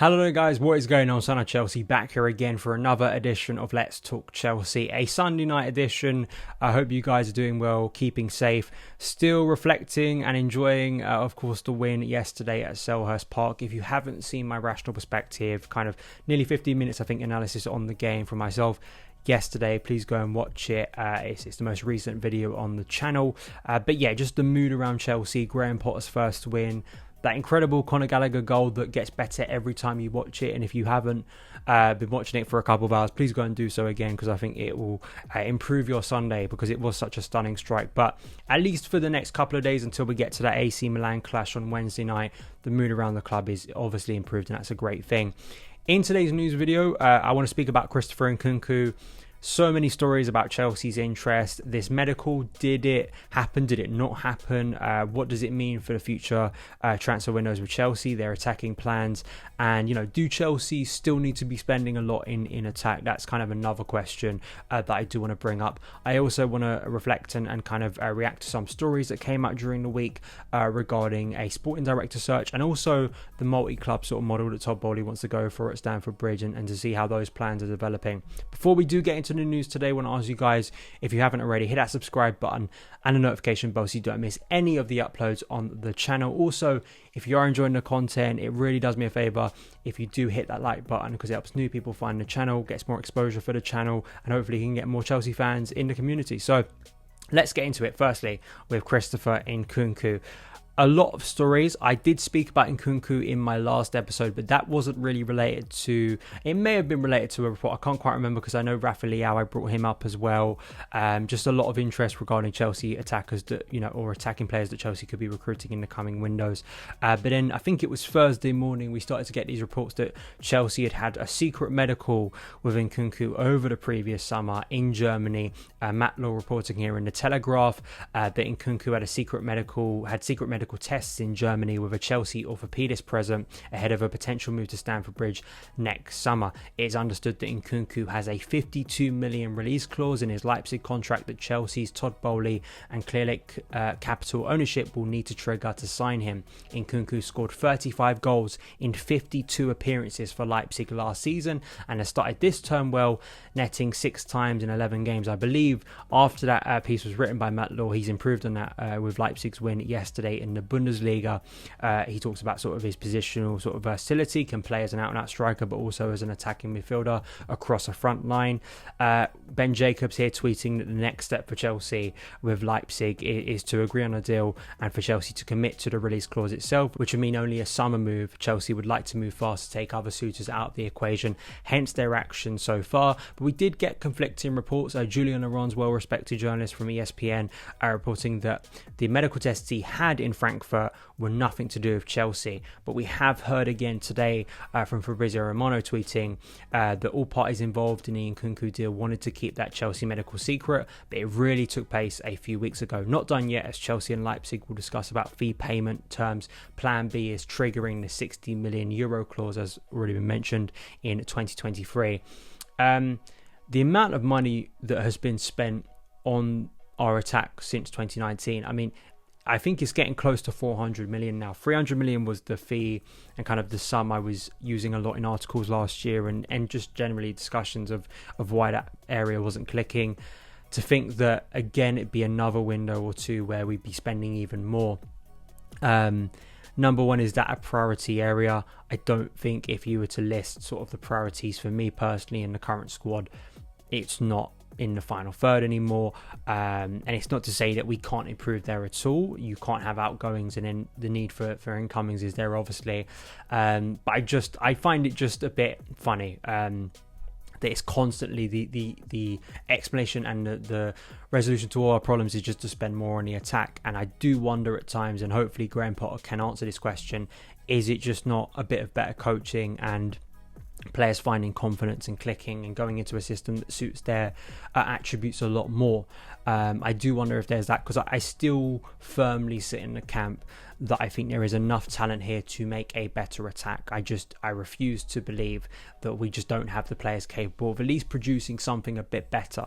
Hello there guys, what is going on? SonOfChelsea back here again for another edition of Let's Talk Chelsea, a Sunday night edition. I hope you guys are doing well, keeping safe, still reflecting and enjoying, of course, the win yesterday at Selhurst Park. If you haven't seen my rational perspective, kind of nearly 15 minutes, I think, analysis on the game from myself yesterday, please go and watch it. It's the most recent video on the channel. But yeah, just the mood around Chelsea, Graham Potter's first win. That incredible Conor Gallagher goal that gets better every time you watch it. And if you haven't been watching it for a couple of hours, please go and do so again, because I think it will improve your Sunday, because it was such a stunning strike. But at least for the next couple of days until we get to that AC Milan clash on Wednesday night, the mood around the club is obviously improved, and that's a great thing. In today's news video, I want to speak about Christopher Nkunku. So many stories about Chelsea's interest. This medical, did it happen? Did it not happen? What does it mean for the future transfer windows with Chelsea, their attacking plans? And, you know, do Chelsea still need to be spending a lot in attack? That's kind of another question that I do want to bring up. I also want to reflect and kind of react to some stories that came out during the week regarding a sporting director search, and also the multi-club sort of model that Todd Boehly wants to go for at Stamford Bridge, and to see how those plans are developing. Before we do get into the news today, I want to ask you guys, if you haven't already, hit that subscribe button and the notification bell so you don't miss any of the uploads on the channel. Also, if you are enjoying the content, it really does me a favor if you do hit that like button, because it helps new people find the channel, gets more exposure for the channel, and hopefully you can get more Chelsea fans in the community. So let's get into it. Firstly, with Christopher Nkunku. A lot of stories. I did speak about Nkunku in my last episode, but that wasn't really related to... It may have been related to a report. I can't quite remember, because I know Rafa Leao, I brought him up as well. Just a lot of interest regarding Chelsea attackers that, you know, or attacking players that Chelsea could be recruiting in the coming windows. But then I think it was Thursday morning we started to get these reports that Chelsea had a secret medical with Nkunku over the previous summer in Germany. Matt Law reporting here in the Telegraph that Nkunku had secret medical tests in Germany with a Chelsea orthopaedist present ahead of a potential move to Stamford Bridge next summer. It is understood that Nkunku has a 52 million release clause in his Leipzig contract that Chelsea's Todd Boehly and Clearlake Capital ownership will need to trigger to sign him. Nkunku scored 35 goals in 52 appearances for Leipzig last season and has started this term well, netting 6 times in 11 games. I believe after that piece was written by Matt Law, he's improved on that with Leipzig's win yesterday in the Bundesliga. He talks about sort of his positional sort of versatility, can play as an out-and-out striker but also as an attacking midfielder across a front line. Ben Jacobs here tweeting that the next step for Chelsea with Leipzig is to agree on a deal and for Chelsea to commit to the release clause itself, which would mean only a summer move. Chelsea would like to move fast to take other suitors out of the equation, hence their action so far. But we did get conflicting reports. Julian Laurens, well-respected journalist from ESPN, reporting that the medical tests he had in Frankfurt were nothing to do with Chelsea. But we have heard again today from Fabrizio Romano tweeting that all parties involved in the Nkunku deal wanted to keep that Chelsea medical secret, but it really took place a few weeks ago. Not done yet, as Chelsea and Leipzig will discuss about fee payment terms. Plan B is triggering the 60 million euro clause, as already been mentioned, in 2023. The amount of money that has been spent on our attack since 2019, I mean, I think it's getting close to 400 million now. 300 million was the fee and kind of the sum I was using a lot in articles last year, and just generally discussions of why that area wasn't clicking. To think that, again, it'd be another window or two where we'd be spending even more. Number one, is that a priority area? I don't think, if you were to list sort of the priorities for me personally in the current squad, it's not in the final third anymore, and it's not to say that we can't improve there at all. You can't have outgoings and then the need for incomings is there, obviously, but I find it just a bit funny that it's constantly the explanation and the resolution to all our problems is just to spend more on the attack. And I do wonder at times, and hopefully Graham Potter can answer this question, is it just not a bit of better coaching and players finding confidence and clicking and going into a system that suits their attributes a lot more? I do wonder if there's that, because I still firmly sit in the camp that I think there is enough talent here to make a better attack. I refuse to believe that we just don't have the players capable of at least producing something a bit better,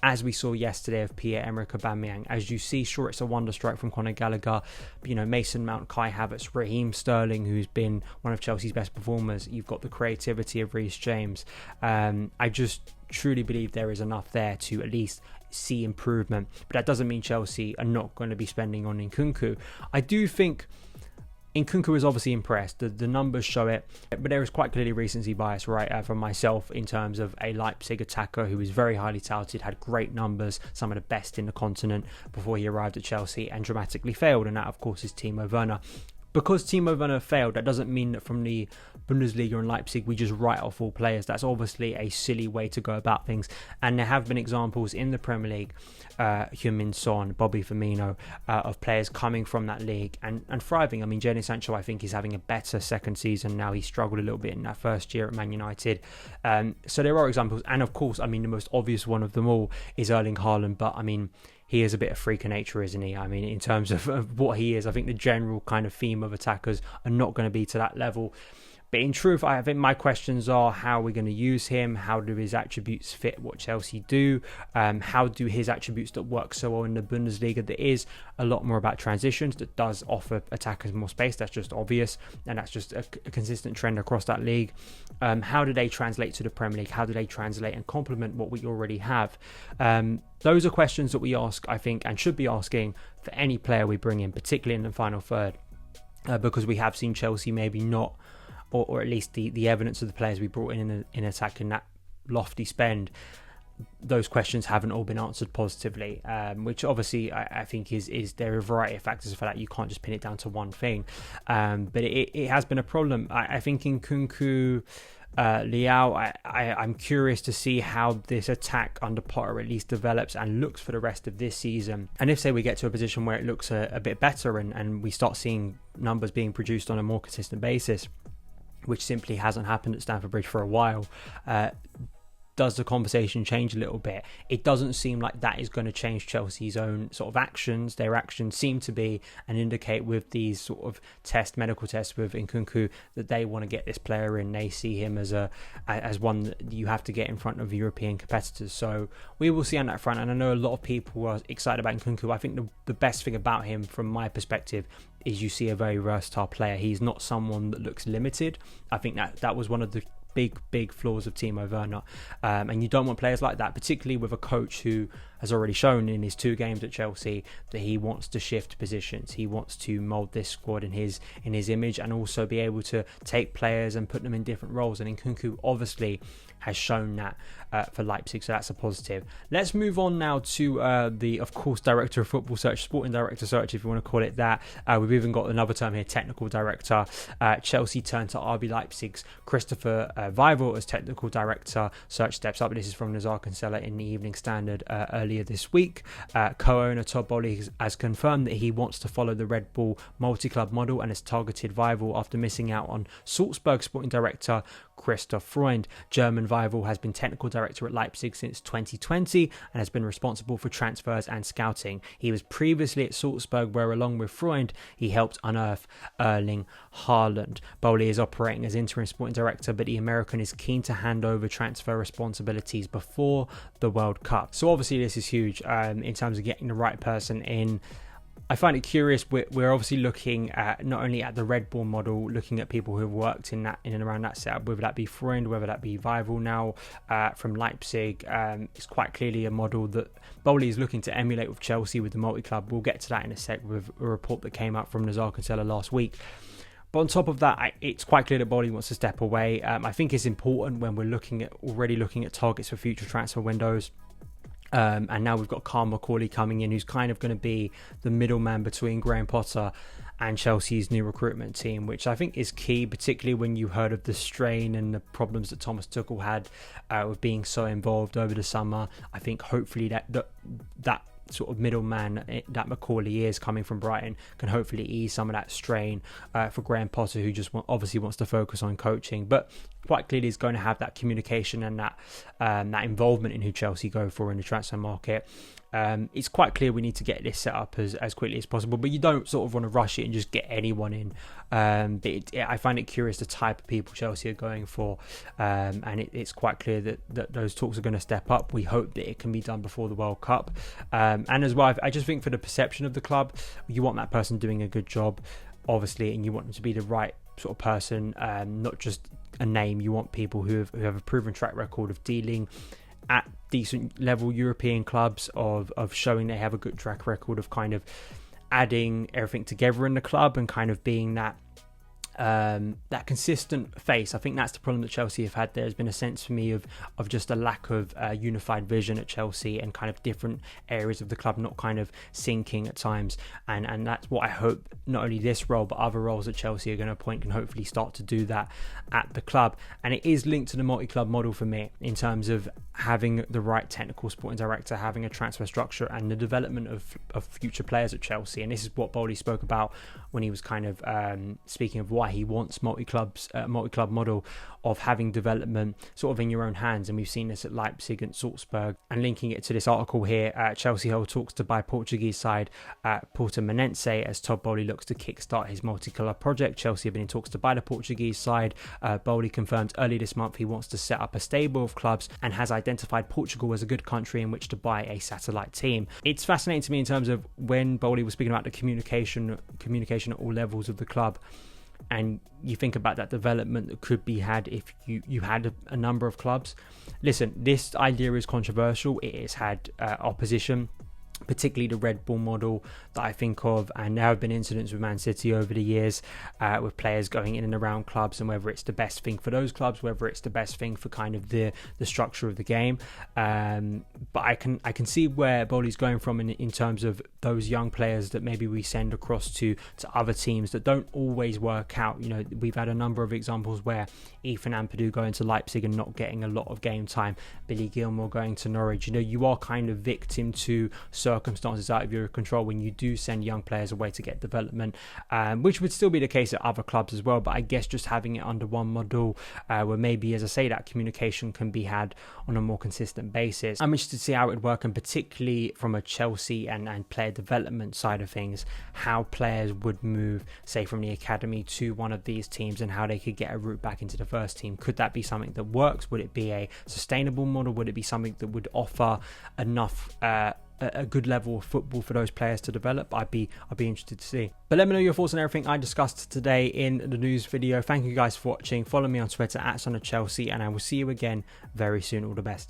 as we saw yesterday of Pierre-Emerick Aubameyang. As you see, sure, it's a wonder strike from Conor Gallagher, Mason Mount, Kai Havertz, Raheem Sterling, who's been one of Chelsea's best performers. You've got the creativity of Reece James. I just truly believe there is enough there to at least see improvement, but that doesn't mean Chelsea are not going to be spending on Nkunku. I do think Nkunku is obviously impressed. The numbers show it, but there is quite clearly recency bias, right, from myself in terms of a Leipzig attacker who is very highly touted, had great numbers, some of the best in the continent before he arrived at Chelsea, and dramatically failed, and that of course is Timo Werner. Because Timo Werner failed, that doesn't mean that from the Bundesliga and Leipzig we just write off all players. That's obviously a silly way to go about things. And there have been examples in the Premier League, Heung-min Son, Bobby Firmino, of players coming from that league and thriving. I mean, Jadon Sancho, I think, is having a better second season now. He struggled a little bit in that first year at Man United. So there are examples. And of course, I mean, the most obvious one of them all is Erling Haaland. But I mean, he is a bit of freak of nature, isn't he? I mean, in terms of what he is, I think the general kind of theme of attackers are not going to be to that level. But in truth, I think my questions are, how are we going to use him? How do his attributes fit what Chelsea do? How do his attributes that work so well in the Bundesliga, that is a lot more about transitions, that does offer attackers more space? That's just obvious, and that's just a consistent trend across that league. How do they translate to the Premier League? How do they translate and complement what we already have? Those are questions that we ask, I think, and should be asking for any player we bring in, particularly in the final third, because we have seen Chelsea maybe not, or at least the evidence of the players we brought in attack in that lofty spend, those questions haven't all been answered positively, which obviously I think is there are a variety of factors for that. You can't just pin it down to one thing, but it has been a problem. I think in Nkunku, Liao, I'm curious to see how this attack under Potter at least develops and looks for the rest of this season. And if, say, we get to a position where it looks a bit better and we start seeing numbers being produced on a more consistent basis, which simply hasn't happened at Stamford Bridge for a while, does the conversation change a little bit? It doesn't seem like that is going to change Chelsea's own sort of actions. Their actions seem to be and indicate with these sort of medical tests with Nkunku, that they want to get this player in. They see him as one that you have to get in front of European competitors. So we will see on that front. And I know a lot of people are excited about Nkunku. I think the best thing about him, from my perspective, is you see a very versatile player. He's not someone that looks limited. I think that was one of the big flaws of Timo Werner, and you don't want players like that, particularly with a coach who has already shown in his 2 games at Chelsea that he wants to shift positions. He wants to mould this squad in his image, and also be able to take players and put them in different roles. And Nkunku obviously has shown that for Leipzig, so that's a positive. Let's move on now to the, of course, Director of Football Search, Sporting Director Search, if you want to call it that. We've even got another term here, Technical Director. Chelsea turned to RB Leipzig's Christopher Nkunku as Technical Director. Search steps up. This is from Nazar Kinsella in the Evening Standard earlier this week. Co-owner Todd Boehly has confirmed that he wants to follow the Red Bull multi-club model and has targeted Nkunku after missing out on Salzburg Sporting Director Christoph Freund. German Nkunku has been technical director at Leipzig since 2020 and has been responsible for transfers and scouting. He was previously at Salzburg, where along with Freund he helped unearth Erling Haaland. Boehly is operating as interim sporting director, but the American is keen to hand over transfer responsibilities before the World Cup. So obviously this is huge in terms of getting the right person in. I find it curious. We're obviously looking at not only at the Red Bull model, looking at people who have worked in and around that setup, whether that be Freund, whether that be Nkunku now from Leipzig. It's quite clearly a model that Boehly is looking to emulate with Chelsea with the multi-club. We'll get to that in a sec with a report that came out from Nazar Kinsella last week. But on top of that, it's quite clear that Boehly wants to step away. I think it's important when we're already looking at targets for future transfer windows. And now we've got Carl McCauley coming in, who's kind of going to be the middleman between Graham Potter and Chelsea's new recruitment team, which I think is key, particularly when you heard of the strain and the problems that Thomas Tuchel had with being so involved over the summer. I think hopefully that sort of middleman that McCauley is coming from Brighton can hopefully ease some of that strain for Graham Potter, who just obviously wants to focus on coaching, but quite clearly is going to have that communication and that involvement in who Chelsea go for in the transfer market. it's quite clear we need to get this set up as quickly as possible, but you don't sort of want to rush it and just get anyone in. I find it curious the type of people Chelsea are going for, and it's quite clear that those talks are going to step up. We hope that it can be done before the World Cup, and as well, I just think for the perception of the club, you want that person doing a good job, obviously, and you want them to be the right sort of person, not just a name. You want people who have a proven track record of dealing at decent level European clubs, of showing they have a good track record of kind of adding everything together in the club and kind of being that consistent face. I think that's the problem that Chelsea have had. There's been a sense for me of just a lack of unified vision at Chelsea, and kind of different areas of the club not kind of syncing at times, and that's what I hope not only this role but other roles that Chelsea are going to appoint can hopefully start to do that at the club. And it is linked to the multi-club model for me, in terms of having the right technical sporting director, having a transfer structure, and the development of future players at Chelsea. And this is what Boehly spoke about when he was kind of speaking of why he wants multi-club model of having development sort of in your own hands. And we've seen this at Leipzig and Salzburg. And linking it to this article here, Chelsea hold talks to buy Portuguese side Portimonense as Todd Boehly looks to kickstart his multi-club project. Chelsea have been in talks to buy the Portuguese side. Boehly confirmed early this month he wants to set up a stable of clubs and has identified Portugal as a good country in which to buy a satellite team. It's fascinating to me in terms of when Boehly was speaking about the communication at all levels of the club, and you think about that development that could be had if you had a number of clubs. Listen, this idea is controversial. It has had opposition, particularly the Red Bull model that I think of, and there have been incidents with Man City over the years with players going in and around clubs, and whether it's the best thing for those clubs, whether it's the best thing for kind of the structure of the game. But I can see where Boehly's going from in terms of those young players that maybe we send across to other teams that don't always work out. You know, we've had a number of examples where Ethan Ampadu going to Leipzig and not getting a lot of game time, Billy Gilmore going to Norwich. You know, you are kind of victim to circumstances out of your control when you do send young players away to get development, which would still be the case at other clubs as well. But I guess just having it under one model where maybe, as I say, that communication can be had on a more consistent basis. I'm interested to see how it would work, and particularly from a Chelsea and player development side of things, how players would move, say, from the academy to one of these teams, and how they could get a route back into the first team. Could that be something that works? Would it be a sustainable model? Would it be something that would offer enough a good level of football for those players to develop? I'd be interested to see. But let me know your thoughts on everything I discussed today in the news video. Thank you guys for watching. Follow me on Twitter at SonOfChelsea, and I will see you again very soon. All the best.